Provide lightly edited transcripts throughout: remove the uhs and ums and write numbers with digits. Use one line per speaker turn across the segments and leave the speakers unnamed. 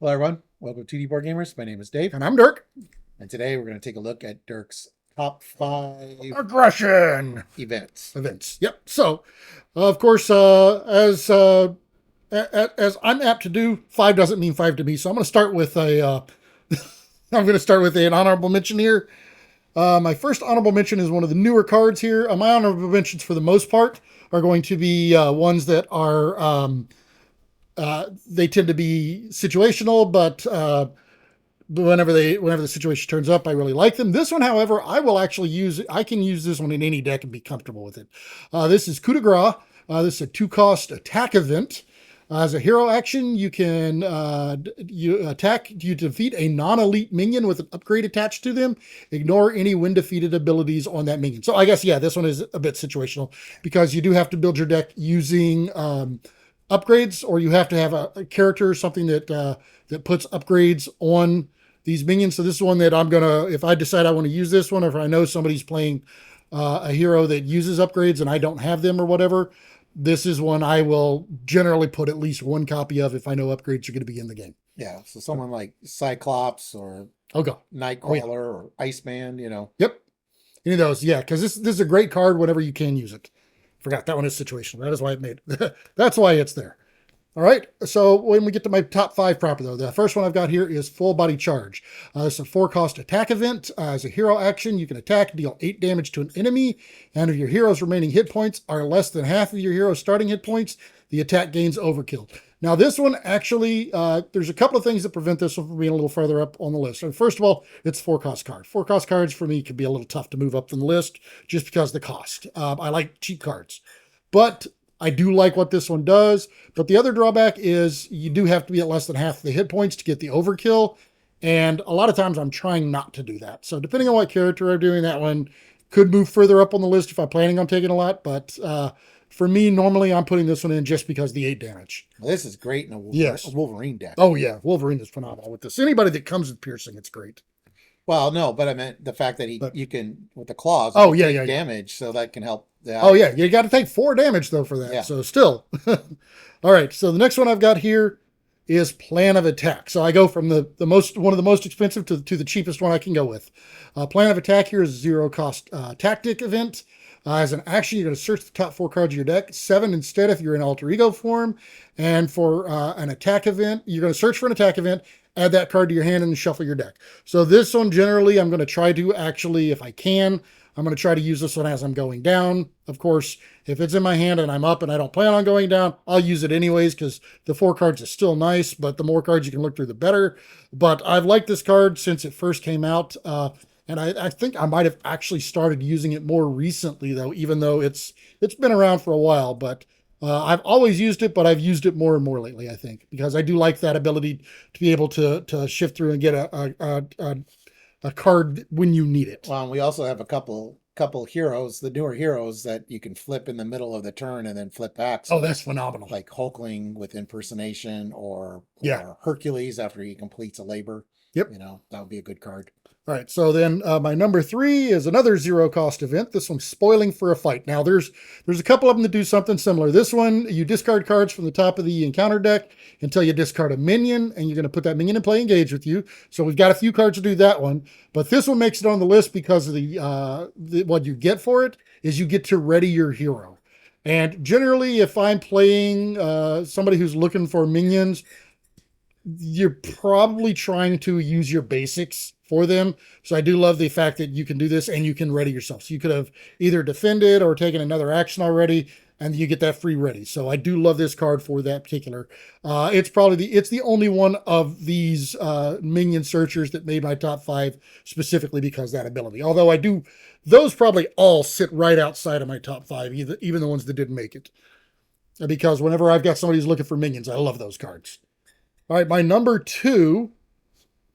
Hello, everyone. Welcome to 2D Board Gamers. My name is Dave,
And I'm Dirk.
and today we're going to take a look at Dirk's top 5
Aggression
events.
events. Yep. So, of course, as I'm apt to do, five doesn't mean five to me. So I'm going to start with I'm going to start with an honorable mention here. My first honorable mention is one of the newer cards here. My honorable mentions, for the most part, are going to be ones that are they tend to be situational, but whenever the situation turns up, I really like them. This one, however, I can use this one in any deck and be comfortable with it. This is coup de grace. This is a 2-cost attack event. As a hero action, you can you defeat a non-elite minion with an upgrade attached to them. Ignore any when defeated abilities on that minion. So I guess, yeah, this one is a bit situational because you do have to build your deck using upgrades, or you have to have a character or something that puts upgrades on these minions. So this is one that I'm gonna, if I decide I want to use this one, or if I know somebody's playing a hero that uses upgrades and I don't have them or whatever, this is one I will generally put at least one copy of if I know upgrades are going to be in the game.
Yeah, so someone like Cyclops or
Okay.
Nightcrawler or Iceman,
Yep. Any of those, yeah, because this is a great card whenever you can use it. Forgot that one is situational. That is why it made that's why it's there. All right, so when we get to my top 5 proper, though, the first one I've got here is Full Body Charge. It's a 4-cost attack event. As a hero action, you can attack, deal 8 damage to an enemy, and if your hero's remaining hit points are less than half of your hero's starting hit points, the attack gains overkill. Now, this one actually, there's a couple of things that prevent this one from being a little further up on the list. So first of all, it's a 4-cost card. 4-cost cards, for me, can be a little tough to move up in the list just because of the cost. I like cheap cards. But I do like what this one does, but the other drawback is you do have to be at less than half the hit points to get the overkill, and a lot of times I'm trying not to do that. So depending on what character I'm doing, that one could move further up on the list if I'm planning on taking a lot, but for me, normally I'm putting this one in just because of the 8 damage.
Well, this is great in a
Yes.
Wolverine deck.
Oh yeah, Wolverine is phenomenal with this. Anybody that comes with piercing, it's great.
Well, no, but I meant the fact that you can, with the claws,
Oh,
you can
yeah,
take
yeah.
damage, so that can help.
Oh yeah, you got to take 4 damage though for that.
Yeah.
So still. All right, so the next one I've got here is Plan of Attack. So I go from one of the most expensive to the cheapest one I can go with. Plan of Attack here is a 0-cost tactic event. As an action, you're going to search the top 4 cards of your deck, 7 instead if you're in alter ego form. And for an attack event, you're going to search for an attack event, add that card to your hand, and shuffle your deck. So this one, generally, I'm going to try to actually, if I can, I'm going to try to use this one as I'm going down. Of course, if it's in my hand and I'm up and I don't plan on going down, I'll use it anyways because the 4 cards is still nice, but the more cards you can look through, the better. But I've liked this card since it first came out. And I think I might have actually started using it more recently, though, even though it's been around for a while. But I've always used it, but I've used it more and more lately, I think, because I do like that ability to be able to shift through and get a card when you need it.
Well, and we also have a couple heroes, the newer heroes that you can flip in the middle of the turn and then flip back.
So that's phenomenal.
Like Hulkling with impersonation, or Hercules after he completes a labor.
Yep.
That would be a good card.
All right, so then my number 3 is another 0-cost event. This one's Spoiling for a Fight. Now, there's a couple of them that do something similar. This one, you discard cards from the top of the encounter deck until you discard a minion, and you're going to put that minion in play engage with you. So we've got a few cards to do that one. But this one makes it on the list because of what you get for it is you get to ready your hero. And generally, if I'm playing somebody who's looking for minions, you're probably trying to use your basics for them. So I do love the fact that you can do this and you can ready yourself. So you could have either defended or taken another action already, and you get that free ready. So I do love this card for that particular. It's the only one of these minion searchers that made my top 5 specifically because of that ability. Although those probably all sit right outside of my top 5, even the ones that didn't make it. Because whenever I've got somebody who's looking for minions, I love those cards. All right, my number 2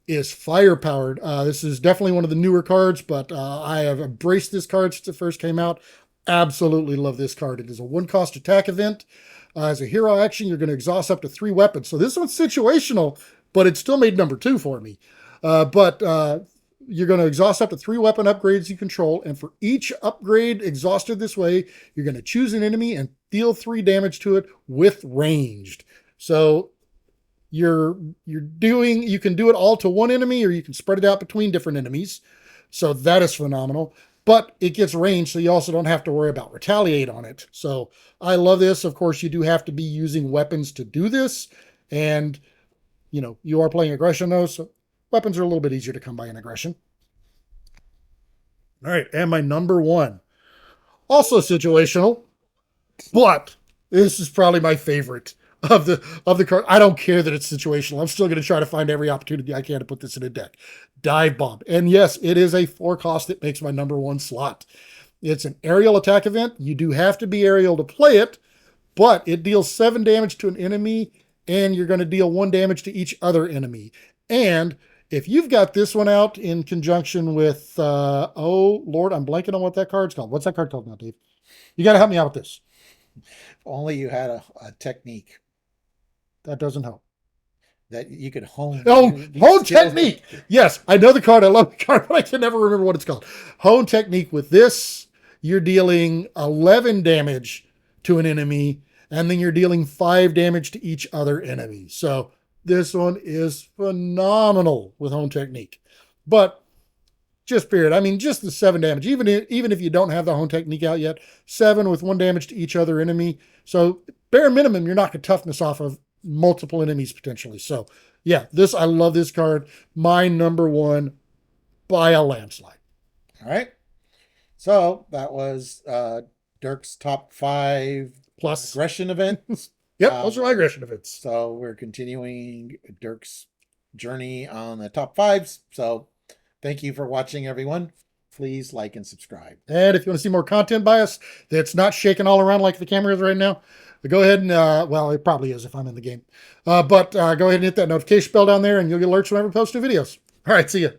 is Firepowered. This is definitely one of the newer cards, but I have embraced this card since it first came out. Absolutely love this card. It is a 1-cost attack event. As a hero action, you're going to exhaust up to 3 weapons. So this one's situational, but it still made number 2 for me. But you're going to exhaust up to 3 weapon upgrades you control, and for each upgrade exhausted this way, you're going to choose an enemy and deal 3 damage to it with ranged. So You can do it all to one enemy, or you can spread it out between different enemies. So that is phenomenal. But it gets range, so you also don't have to worry about retaliate on it. So I love this. Of course, you do have to be using weapons to do this, and you are playing aggression though, so weapons are a little bit easier to come by in aggression. All right, and my number one, also situational, but this is probably my favorite of the card. I don't care that it's situational. I'm still going to try to find every opportunity I can to put this in a deck. Dive Bomb. And yes, it is a 4 cost that makes my number one slot. It's an aerial attack event. You do have to be aerial to play it, but it deals 7 damage to an enemy, and you're going to deal 1 damage to each other enemy. And if you've got this one out in conjunction with, oh Lord, I'm blanking on what that card's called. What's that card called now, Dave? You got to help me out with this.
If only you had a technique
That doesn't help.
that you could hone.
Oh,
these
hone
skills.
technique. Yes, I know the card. I love the card, but I can never remember what it's called. Hone technique. With this, you're dealing 11 damage to an enemy, and then you're dealing 5 damage to each other enemy. So this one is phenomenal with hone technique. But just period. I mean, just the 7 damage. Even if you don't have the hone technique out yet, 7 with 1 damage to each other enemy. So bare minimum, you're knocking toughness off of multiple enemies potentially. So yeah, I love this card. My number one by a landslide.
All right. So that was Dirk's top 5
Plus,
aggression events.
yep, those are my aggression events.
So we're continuing Dirk's journey on the top 5s. So thank you for watching, everyone. Please like and subscribe.
And if you want to see more content by us that's not shaking all around like the camera is right now, go ahead and, well, it probably is if I'm in the game. But go ahead and hit that notification bell down there, and you'll get alerts whenever we post new videos. All right, see you.